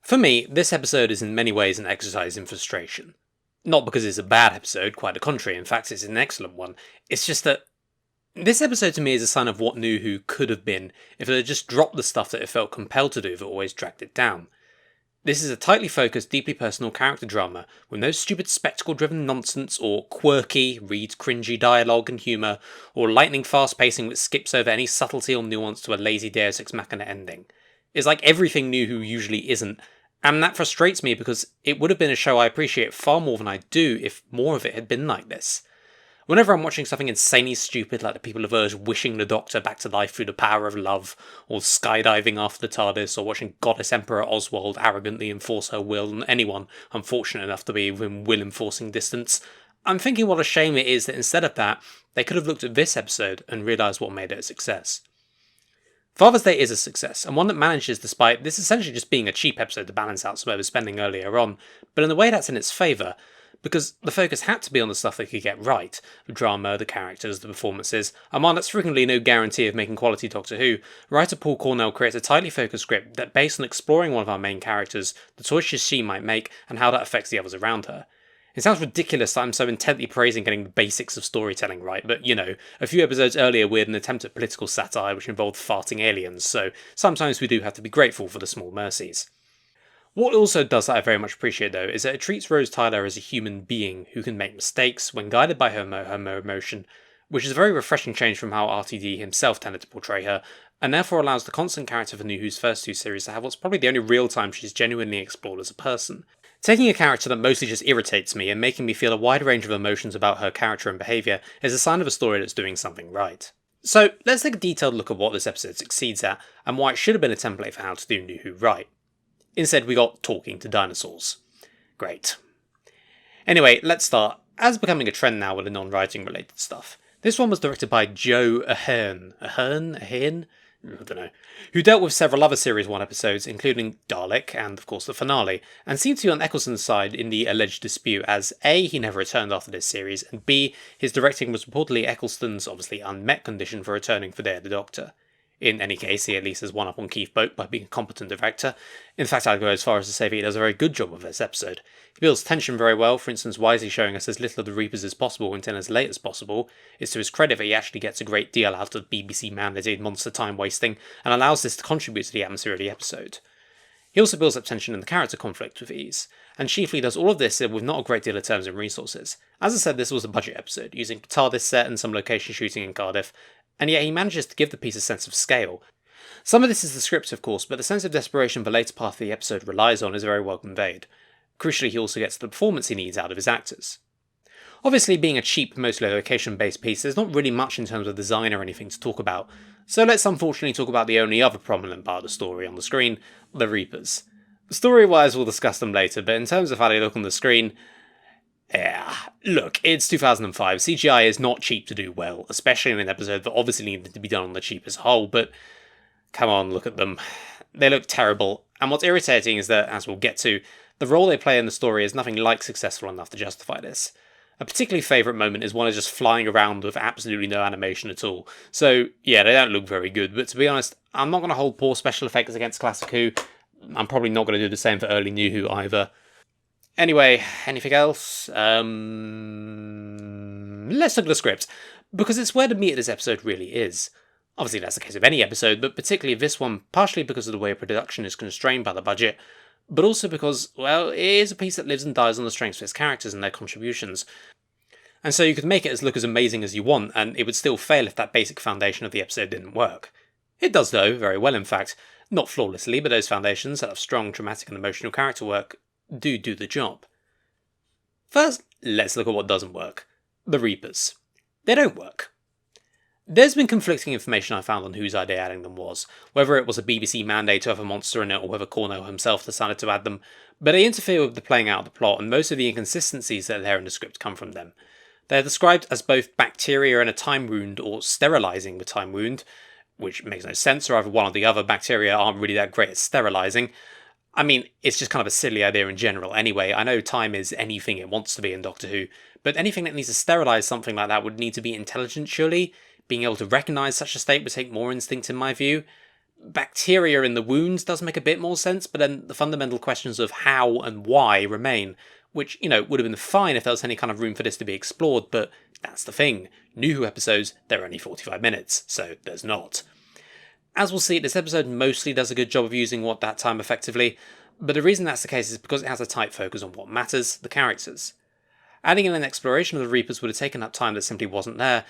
For me, this episode is in many ways an exercise in frustration. Not because it's a bad episode, quite the contrary, in fact it's an excellent one. It's just that this episode to me is a sign of what NuWho could have been if it had just dropped the stuff that it felt compelled to do that always dragged it down. This is a tightly focused, deeply personal character drama with no stupid spectacle-driven nonsense or quirky, read cringy dialogue and humour, or lightning fast pacing which skips over any subtlety or nuance to a lazy Deus Ex Machina ending. It's like everything NuWho usually isn't, and that frustrates me because it would have been a show I appreciate far more than I do if more of it had been like this. Whenever I'm watching something insanely stupid like the people of Earth wishing the Doctor back to life through the power of love, or skydiving after the TARDIS, or watching Goddess Emperor Oswald arrogantly enforce her will on anyone unfortunate enough to be within will-enforcing distance, I'm thinking what a shame it is that instead of that, they could have looked at this episode and realised what made it a success. Father's Day is a success, and one that manages despite this essentially just being a cheap episode to balance out some overspending earlier on, but in a way that's in its favour, because the focus had to be on the stuff they could get right, the drama, the characters, the performances, and while that's frequently no guarantee of making quality Doctor Who, writer Paul Cornell creates a tightly focused script that based on exploring one of our main characters, the choices she might make, and how that affects the others around her. It sounds ridiculous that I'm so intently praising getting the basics of storytelling right, but a few episodes earlier we had an attempt at political satire which involved farting aliens, so sometimes we do have to be grateful for the small mercies. What it also does that I very much appreciate though is that it treats Rose Tyler as a human being who can make mistakes when guided by her emotion, which is a very refreshing change from how RTD himself tended to portray her, and therefore allows the constant character for NuWho's first two series to have what's probably the only real time she's genuinely explored as a person. Taking a character that mostly just irritates me and making me feel a wide range of emotions about her character and behaviour is a sign of a story that's doing something right. So let's take a detailed look at what this episode succeeds at, and why it should have been a template for how to do NuWho right. Instead we got talking to dinosaurs. Great. Anyway, let's start. As becoming a trend now with the non-writing related stuff, this one was directed by Joe Ahearne. Ahearne? I don't know. Who dealt with several other Series 1 episodes, including Dalek and, of course, the finale, and seemed to be on Eccleston's side in the alleged dispute as A, he never returned after this series, and B, his directing was reportedly Eccleston's obviously unmet condition for returning for Day of the Doctor. In any case, he at least has one up on Keith Boak by being a competent director. In fact, I'd go as far as to say that he does a very good job with this episode. He builds tension very well, for instance wisely showing us as little of the Reapers as possible until as late as possible. It's to his credit that he actually gets a great deal out of BBC mandated monster time wasting, and allows this to contribute to the atmosphere of the episode. He also builds up tension in the character conflict with ease, and chiefly does all of this with not a great deal of terms and resources. As I said, this was a budget episode, using the TARDIS set and some location shooting in Cardiff, and yet he manages to give the piece a sense of scale. Some of this is the script, of course, but the sense of desperation the later part of the episode relies on is very well conveyed. Crucially, he also gets the performance he needs out of his actors. Obviously, being a cheap, mostly location-based piece, there's not really much in terms of design or anything to talk about, so let's unfortunately talk about the only other prominent part of the story on the screen, the Reapers. Story-wise, we'll discuss them later, but in terms of how they look on the screen, look, it's 2005. CGI is not cheap to do well, especially in an episode that obviously needed to be done on the cheapest whole, but come on, look at them. They look terrible, and what's irritating is that, as we'll get to, the role they play in the story is nothing like successful enough to justify this. A particularly favourite moment is one of just flying around with absolutely no animation at all. So, yeah, they don't look very good, but to be honest, I'm not going to hold poor special effects against Classic Who. I'm probably not going to do the same for early NuWho either. Anyway, anything else? Let's look at the script, because it's where the meat of this episode really is. Obviously that's the case of any episode, but particularly this one, partially because of the way production is constrained by the budget, but also because, well, it is a piece that lives and dies on the strengths of its characters and their contributions. And so you could make it look as amazing as you want, and it would still fail if that basic foundation of the episode didn't work. It does though, very well in fact. Not flawlessly, but those foundations that have strong dramatic and emotional character work do the job. First, let's look at what doesn't work. The Reapers. They don't work. There's been conflicting information I found on whose idea adding them was, whether it was a BBC mandate to have a monster in it or whether Cornell himself decided to add them, but they interfere with the playing out of the plot, and most of the inconsistencies that are there in the script come from them. They're described as both bacteria in a time wound or sterilising the time wound, which makes no sense, or either one or the other. Bacteria aren't really that great at sterilising. I mean, it's just kind of a silly idea in general anyway. I know time is anything it wants to be in Doctor Who, but anything that needs to sterilise something like that would need to be intelligent, surely? Being able to recognise such a state would take more instinct in my view. bacteria in the wounds does make a bit more sense, but then the fundamental questions of how and why remain, which, would have been fine if there was any kind of room for this to be explored, but that's the thing. NuWho episodes, they're only 45 minutes, so there's not. As we'll see, this episode mostly does a good job of using that time effectively, but the reason that's the case is because it has a tight focus on what matters, the characters. Adding in an exploration of the Reapers would have taken up time that simply wasn't there,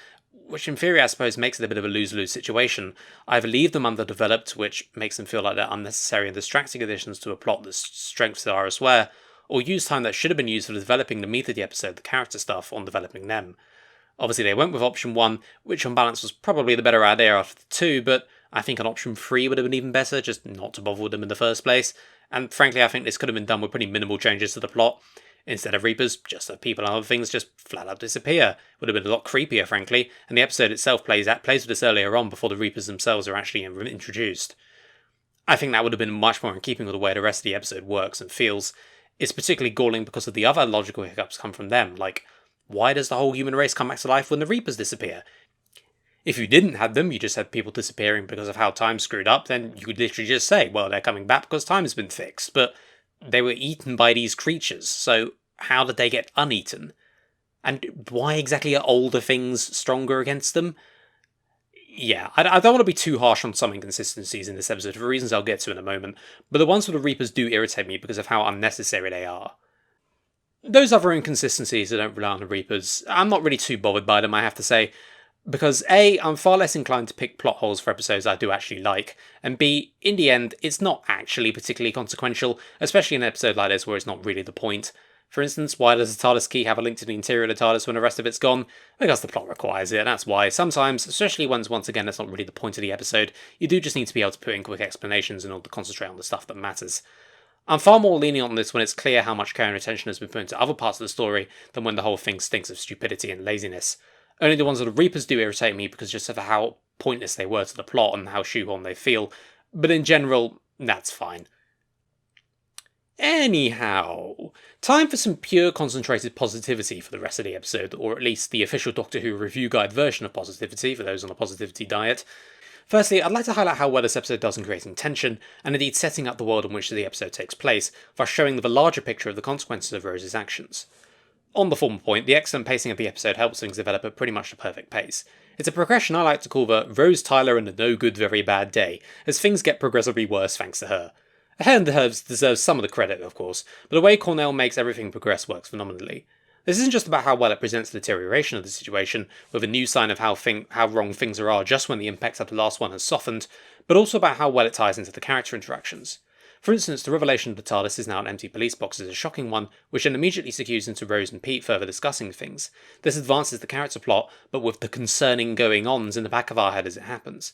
which in theory I suppose makes it a bit of a lose-lose situation. Either leave them underdeveloped, which makes them feel like they're unnecessary and distracting additions to a plot that's strengths that are elsewhere, or use time that should have been used for developing the meat of the episode, the character stuff, on developing them. Obviously they went with option 1, which on balance was probably the better idea after the 2, but I think an option 3 would have been even better, just not to bother with them in the first place, and frankly I think this could have been done with pretty minimal changes to the plot. Instead of Reapers, just have people and other things just flat out disappear. Would have been a lot creepier, frankly, and the episode itself plays with this earlier on before the Reapers themselves are actually introduced. I think that would have been much more in keeping with the way the rest of the episode works and feels. It's particularly galling because of the other logical hiccups come from them, like, why does the whole human race come back to life when the Reapers disappear? If you didn't have them, you just had people disappearing because of how time screwed up, then you could literally just say, well, they're coming back because time's been fixed, but they were eaten by these creatures, so how did they get uneaten? And why exactly are older things stronger against them? Yeah, I don't want to be too harsh on some inconsistencies in this episode for reasons I'll get to in a moment, but the ones with the Reapers do irritate me because of how unnecessary they are. Those other inconsistencies that don't rely on the Reapers, I'm not really too bothered by them, I have to say, because A, I'm far less inclined to pick plot holes for episodes I do actually like, and B, in the end, it's not actually particularly consequential, especially in an episode like this where it's not really the point. For instance, why does the TARDIS key have a link to the interior of the TARDIS when the rest of it's gone? Because the plot requires it, and that's why sometimes, especially when once again that's not really the point of the episode, you do just need to be able to put in quick explanations in order to concentrate on the stuff that matters. I'm far more lenient on this when it's clear how much care and attention has been put into other parts of the story than when the whole thing stinks of stupidity and laziness. Only the ones with the Reapers do irritate me because just of how pointless they were to the plot and how shoehorned they feel, but in general, that's fine. Anyhow, time for some pure concentrated positivity for the rest of the episode, or at least the official Doctor Who review guide version of positivity for those on a positivity diet. Firstly, I'd like to highlight how well this episode does in creating tension, and indeed setting up the world in which the episode takes place, thus showing the larger picture of the consequences of Rose's actions. On the former point, the excellent pacing of the episode helps things develop at pretty much the perfect pace. It's a progression I like to call the Rose Tyler and a no good very bad day, as things get progressively worse thanks to her. Ahearne deserves some of the credit, of course, but the way Cornell makes everything progress works phenomenally. This isn't just about how well it presents the deterioration of the situation, with a new sign of how wrong things are just when the impact of the last one has softened, but also about how well it ties into the character interactions. For instance, the revelation of the TARDIS is now an empty police box is a shocking one, which then immediately segues into Rose and Pete further discussing things. This advances the character plot, but with the concerning going-ons in the back of our head as it happens.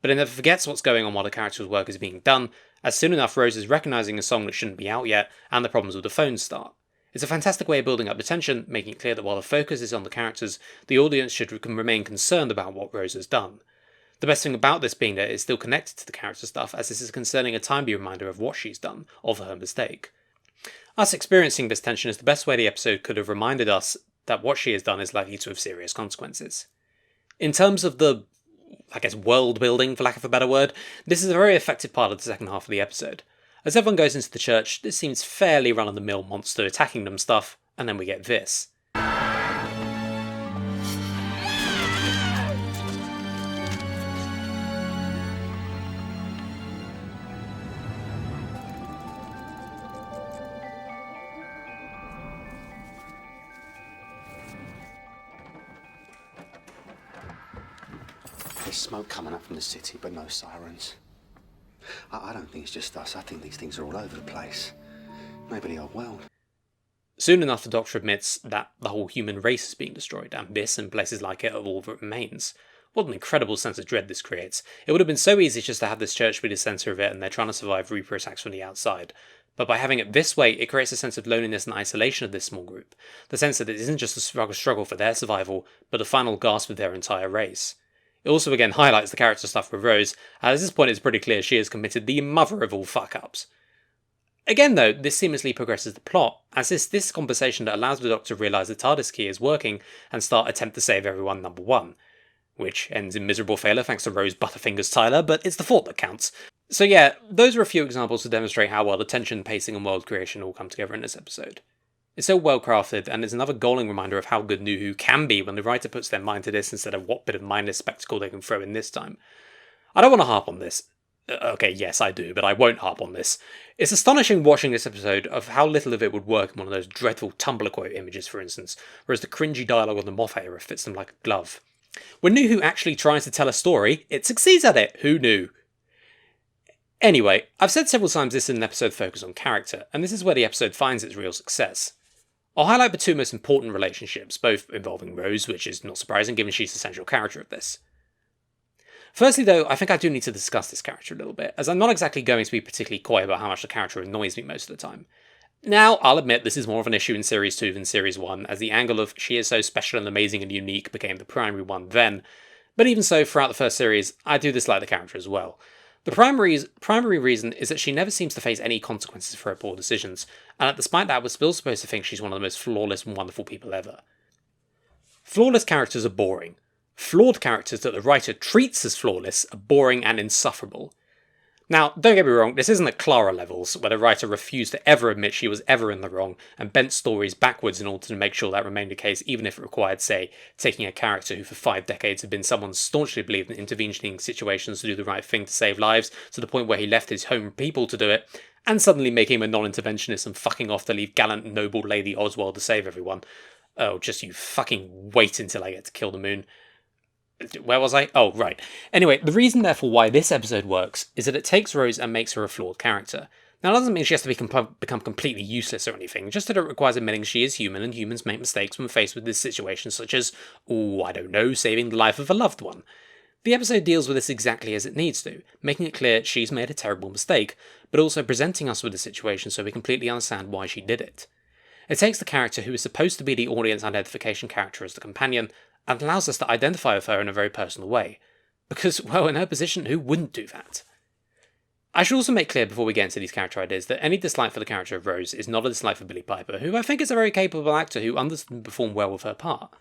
But it never forgets what's going on while the character's work is being done, as soon enough Rose is recognising a song that shouldn't be out yet, and the problems with the phone start. It's a fantastic way of building up the tension, making it clear that while the focus is on the characters, the audience should remain concerned about what Rose has done. The best thing about this being that it's still connected to the character stuff, as this is concerning a timely reminder of what she's done, of her mistake. Us experiencing this tension is the best way the episode could have reminded us that what she has done is likely to have serious consequences. In terms of the world building, for lack of a better word, this is a very effective part of the second half of the episode. As everyone goes into the church, this seems fairly run-of-the-mill monster attacking them stuff, and then we get this. There's smoke coming up from the city, but no sirens. I don't think it's just us. I think these things are all over the place. Maybe the old world. Soon enough, the Doctor admits that the whole human race is being destroyed, and this and places like it are all that remains. What an incredible sense of dread this creates. It would have been so easy just to have this church be the centre of it and they're trying to survive Reaper attacks from the outside. But by having it this way, it creates a sense of loneliness and isolation of this small group. The sense that it isn't just a struggle for their survival, but the final gasp of their entire race. It also again highlights the character stuff with Rose, as at this point it's pretty clear she has committed the mother of all fuck-ups. Again though, this seamlessly progresses the plot, as this conversation that allows the Doctor to realise the TARDIS key is working and start attempt to save everyone #1. which ends in miserable failure thanks to Rose Butterfingers Tyler, but it's the thought that counts. So yeah, those are a few examples to demonstrate how well the tension, pacing, and world creation all come together in this episode. It's so well crafted, and it's another galling reminder of how good NuWho can be when the writer puts their mind to this instead of what bit of mindless spectacle they can throw in this time. I don't want to harp on this. Okay, yes, I do, but I won't harp on this. It's astonishing watching this episode of how little of it would work in one of those dreadful Tumblr quote images, for instance, whereas the cringy dialogue of the Moth era fits them like a glove. When NuWho actually tries to tell a story, it succeeds at it. Who knew? Anyway, I've said several times this is an episode focused on character, and this is where the episode finds its real success. I'll highlight the two most important relationships, both involving Rose, which is not surprising given she's the central character of this. Firstly though, I think I do need to discuss this character a little bit, as I'm not exactly going to be particularly coy about how much the character annoys me most of the time. Now, I'll admit this is more of an issue in Series 2 than Series 1, as the angle of she is so special and amazing and unique became the primary one then, but even so, throughout the first series, I do dislike the character as well. The primary reason is that she never seems to face any consequences for her poor decisions, and that despite that, we're still supposed to think she's one of the most flawless and wonderful people ever. Flawless characters are boring. Flawed characters that the writer treats as flawless are boring and insufferable. Now, don't get me wrong, this isn't at Clara levels, where the writer refused to ever admit she was ever in the wrong, and bent stories backwards in order to make sure that remained the case, even if it required, say, taking a character who for 5 decades had been someone staunchly believed in intervening situations to do the right thing to save lives, to the point where he left his home people to do it, and suddenly making him a non-interventionist and fucking off to leave gallant, noble Lady Oswald to save everyone. Oh, just you fucking wait until I get to kill the moon. Where was I? Oh, right. Anyway, the reason therefore why this episode works is that it takes Rose and makes her a flawed character. Now, that doesn't mean she has to become completely useless or anything, just that it requires admitting she is human and humans make mistakes when faced with this situation, such as, I don't know, saving the life of a loved one. The episode deals with this exactly as it needs to, making it clear she's made a terrible mistake, but also presenting us with the situation so we completely understand why she did it. It takes the character who is supposed to be the audience identification character as the companion, and allows us to identify with her in a very personal way. Because, well, in her position, who wouldn't do that? I should also make clear before we get into these character ideas that any dislike for the character of Rose is not a dislike for Billie Piper, who I think is a very capable actor who understood and performed well with her part.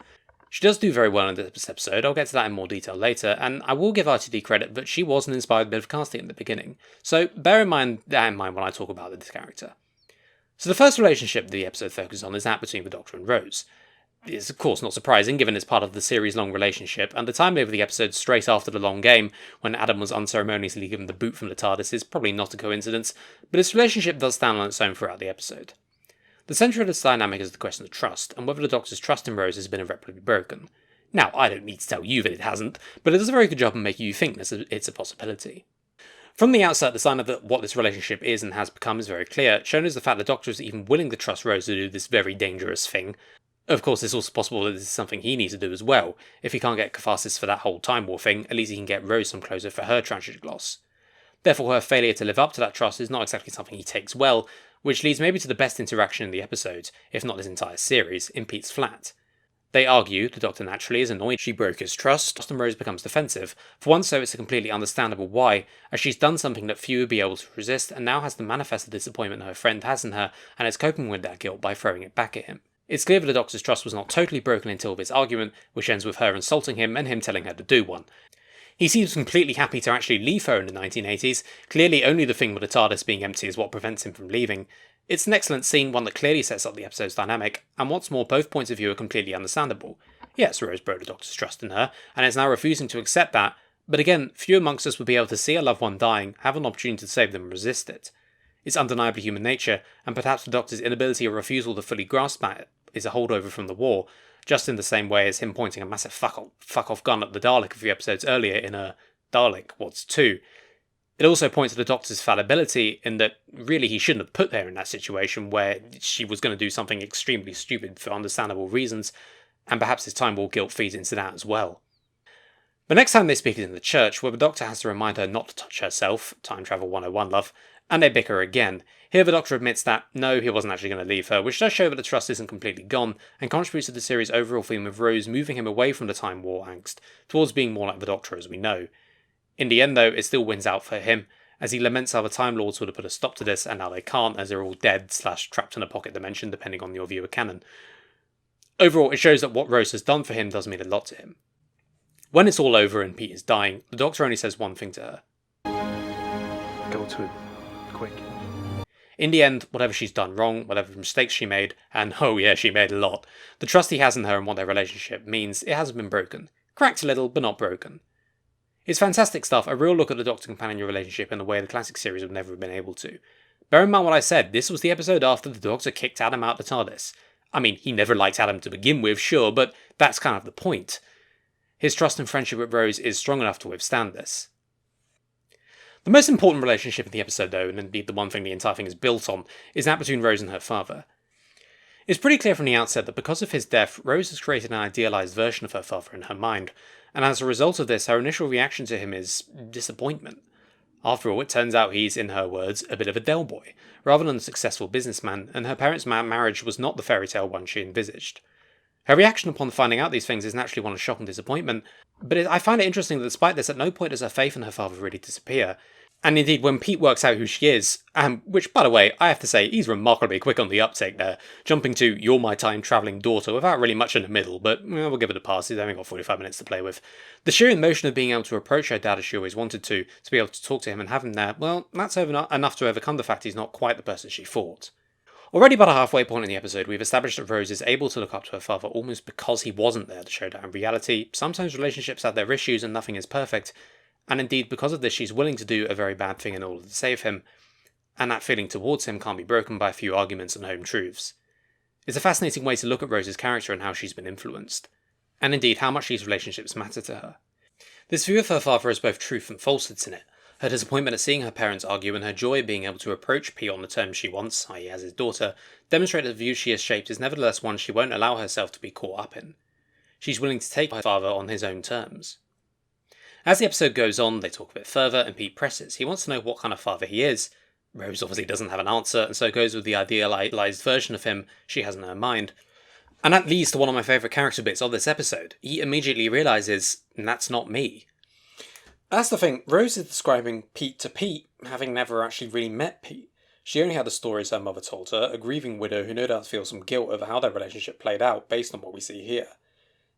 She does do very well in this episode, I'll get to that in more detail later, and I will give RTD credit that she was an inspired bit of casting at the beginning, so bear in mind when I talk about this character. So the first relationship the episode focuses on is that between the Doctor and Rose. It's of course not surprising given it's part of the series-long relationship, and the time of the episode straight after the long game, when Adam was unceremoniously given the boot from the TARDIS, is probably not a coincidence, but its relationship does stand on its own throughout the episode. The centre of this dynamic is the question of trust, and whether the Doctor's trust in Rose has been irreparably broken. Now, I don't need to tell you that it hasn't, but it does a very good job of making you think it's a possibility. From the outset, the sign of what this relationship is and has become is very clear, shown as the fact the Doctor is even willing to trust Rose to do this very dangerous thing. Of course, it's also possible that this is something he needs to do as well. If he can't get catharsis for that whole Time War thing, at least he can get Rose some closure for her tragic loss. Therefore, her failure to live up to that trust is not exactly something he takes well, which leads maybe to the best interaction in the episode, if not this entire series, in Pete's flat. They argue, the Doctor naturally is annoyed she broke his trust, and Rose becomes defensive. For once though, it's a completely understandable why, as she's done something that few would be able to resist, and now has to manifest the disappointment her friend has in her, and is coping with that guilt by throwing it back at him. It's clear that the Doctor's trust was not totally broken until this argument, which ends with her insulting him and him telling her to do one. He seems completely happy to actually leave her in the 1980s, clearly only the thing with the TARDIS being empty is what prevents him from leaving. It's an excellent scene, one that clearly sets up the episode's dynamic, and what's more, both points of view are completely understandable. Yes, Rose broke the Doctor's trust in her, and is now refusing to accept that, but again, few amongst us would be able to see a loved one dying, have an opportunity to save them and resist it. It's undeniably human nature, and perhaps the Doctor's inability or refusal to fully grasp that is a holdover from the war, just in the same way as him pointing a massive fuck-off gun at the Dalek a few episodes earlier in Dalek, What's 2. It also points to the Doctor's fallibility in that really he shouldn't have put her in that situation where she was going to do something extremely stupid for understandable reasons, and perhaps his Time War guilt feeds into that as well. The next time they speak is in the church, where the Doctor has to remind her not to touch herself, Time Travel 101 love, and they bicker again. Here the Doctor admits that, no, he wasn't actually going to leave her, which does show that the trust isn't completely gone, and contributes to the series' overall theme of Rose moving him away from the Time War angst, towards being more like the Doctor as we know. In the end though, it still wins out for him, as he laments how the Time Lords would have put a stop to this, and now they can't, as they're all dead / trapped in a pocket dimension, depending on your view of canon. Overall, it shows that what Rose has done for him does mean a lot to him. When it's all over and Pete is dying, the Doctor only says one thing to her. Go to him. Quick. In the end, whatever she's done wrong, whatever mistakes she made, and oh yeah, she made a lot, the trust he has in her and what their relationship means, it hasn't been broken. Cracked a little, but not broken. It's fantastic stuff, a real look at the Doctor-companion relationship in a way the classic series would never have been able to. Bear in mind what I said, this was the episode after the Doctor kicked Adam out the TARDIS. I mean, he never liked Adam to begin with, sure, but that's kind of the point. His trust and friendship with Rose is strong enough to withstand this. The most important relationship in the episode, though, and indeed the one thing the entire thing is built on, is that between Rose and her father. It's pretty clear from the outset that because of his death, Rose has created an idealised version of her father in her mind, and as a result of this, her initial reaction to him is disappointment. After all, it turns out he's, in her words, a bit of a Del boy, rather than a successful businessman, and her parents' marriage was not the fairy tale one she envisaged. Her reaction upon finding out these things is naturally one of shock and disappointment, but I find it interesting that despite this, at no point does her faith in her father really disappear. And indeed, when Pete works out who she is, which, by the way, I have to say, he's remarkably quick on the uptake there, jumping to, "You're my time-travelling daughter," without really much in the middle, but we'll give it a pass, he's only got 45 minutes to play with. The sheer emotion of being able to approach her dad as she always wanted to be able to talk to him and have him there, well, that's enough to overcome the fact he's not quite the person she thought. Already by the halfway point in the episode, we've established that Rose is able to look up to her father almost because he wasn't there to show that in reality, sometimes relationships have their issues and nothing is perfect, and indeed because of this she's willing to do a very bad thing in order to save him, and that feeling towards him can't be broken by a few arguments and home truths. It's a fascinating way to look at Rose's character and how she's been influenced, and indeed how much these relationships matter to her. This view of her father has both truth and falsehoods in it, her disappointment at seeing her parents argue and her joy at being able to approach Pete on the terms she wants, i.e. as his daughter, demonstrate that the view she has shaped is nevertheless one she won't allow herself to be caught up in. She's willing to take her father on his own terms. As the episode goes on, they talk a bit further, and Pete presses. He wants to know what kind of father he is. Rose obviously doesn't have an answer, and so goes with the idealised version of him she has in her mind. And that leads to one of my favourite character bits of this episode. He immediately realises, that's not me. That's the thing, Rose is describing Pete to Pete, having never actually really met Pete. She only had the stories her mother told her, a grieving widow who no doubt feels some guilt over how their relationship played out based on what we see here.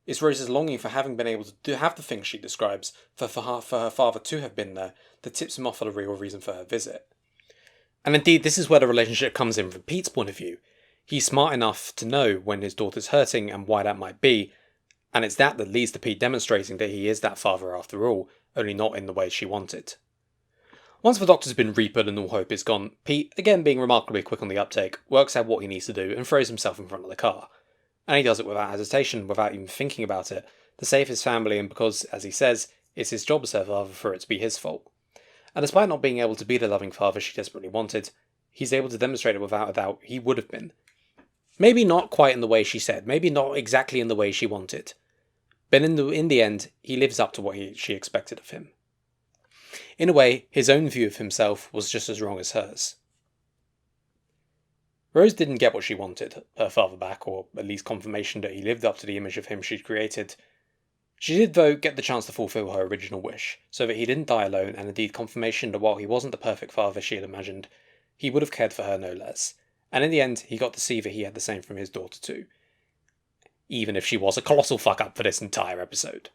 It's Rose's longing for having been able to have the things she describes, for her father to have been there, that tips him off for the real reason for her visit. And indeed, this is where the relationship comes in from Pete's point of view. He's smart enough to know when his daughter's hurting and why that might be, and it's that leads to Pete demonstrating that he is that father after all, only not in the way she wanted. Once the Doctor's been reapered and all hope is gone, Pete, again being remarkably quick on the uptake, works out what he needs to do and throws himself in front of the car. And he does it without hesitation, without even thinking about it, to save his family and because, as he says, it's his job as her father for it to be his fault. And despite not being able to be the loving father she desperately wanted, he's able to demonstrate it without a doubt he would have been. Maybe not quite in the way she said, maybe not exactly in the way she wanted, but in the end, he lives up to what she expected of him. In a way, his own view of himself was just as wrong as hers. Rose didn't get what she wanted, her father back, or at least confirmation that he lived up to the image of him she'd created. She did, though, get the chance to fulfill her original wish, so that he didn't die alone, and indeed confirmation that while he wasn't the perfect father she had imagined, he would have cared for her no less. And in the end, he got to see that he had the same from his daughter too. Even if she was a colossal fuck-up for this entire episode.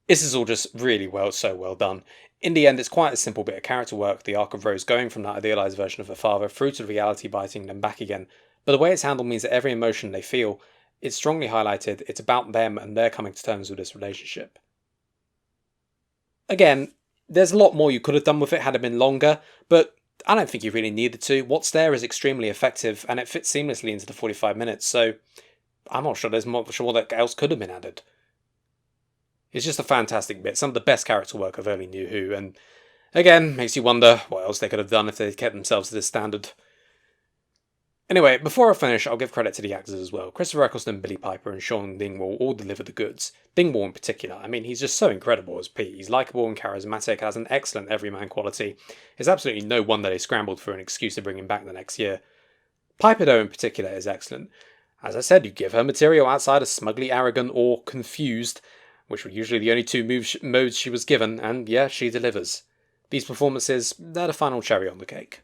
This is all just really so well done. In the end, it's quite a simple bit of character work, the arc of Rose going from that idealised version of her father through to the reality biting them back again, but the way it's handled means that every emotion they feel, it's strongly highlighted, it's about them and they're coming to terms with this relationship. Again, there's a lot more you could have done with it had it been longer, but I don't think you really needed to. What's there is extremely effective, and it fits seamlessly into the 45 minutes, so I'm not sure there's much more that else could have been added. It's just a fantastic bit, some of the best character work of early NuWho, and again, makes you wonder what else they could have done if they'd kept themselves to this standard. Anyway, before I finish, I'll give credit to the actors as well. Christopher Eccleston, Billie Piper, and Sean Dingwall all deliver the goods. Dingwall in particular, I mean, he's just so incredible as Pete. He's likeable and charismatic, has an excellent everyman quality. It's absolutely no wonder they scrambled for an excuse to bring him back the next year. Piper, though, in particular, is excellent. As I said, you give her material outside of smugly arrogant or confused, which were usually the only two modes she was given, and yeah, she delivers. These performances, they're the final cherry on the cake.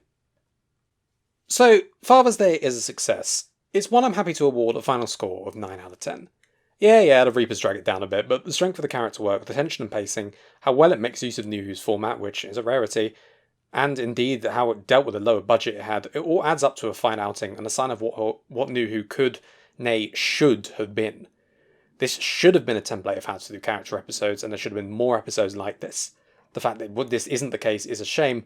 So, Father's Day is a success. It's one I'm happy to award a final score of 9 out of 10. Yeah, the Reapers drag it down a bit, but the strength of the character work, the tension and pacing, how well it makes use of NuWho's format, which is a rarity, and indeed how it dealt with the lower budget it had, it all adds up to a fine outing and a sign of what NuWho could, nay, should have been. This should have been a template of how to do character episodes, and there should have been more episodes like this. The fact that this isn't the case is a shame,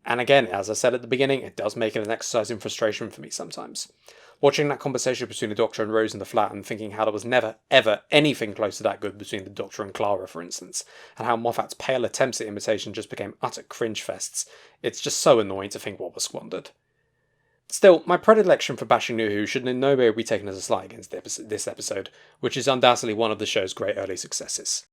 and again, as I said at the beginning, it does make it an exercise in frustration for me sometimes. Watching that conversation between the Doctor and Rose in the flat and thinking how there was never, ever anything close to that good between the Doctor and Clara, for instance, and how Moffat's pale attempts at imitation just became utter cringe fests, it's just so annoying to think what was squandered. Still, my predilection for bashing NuWho should in no way be taken as a slight against this episode, which is undoubtedly one of the show's great early successes.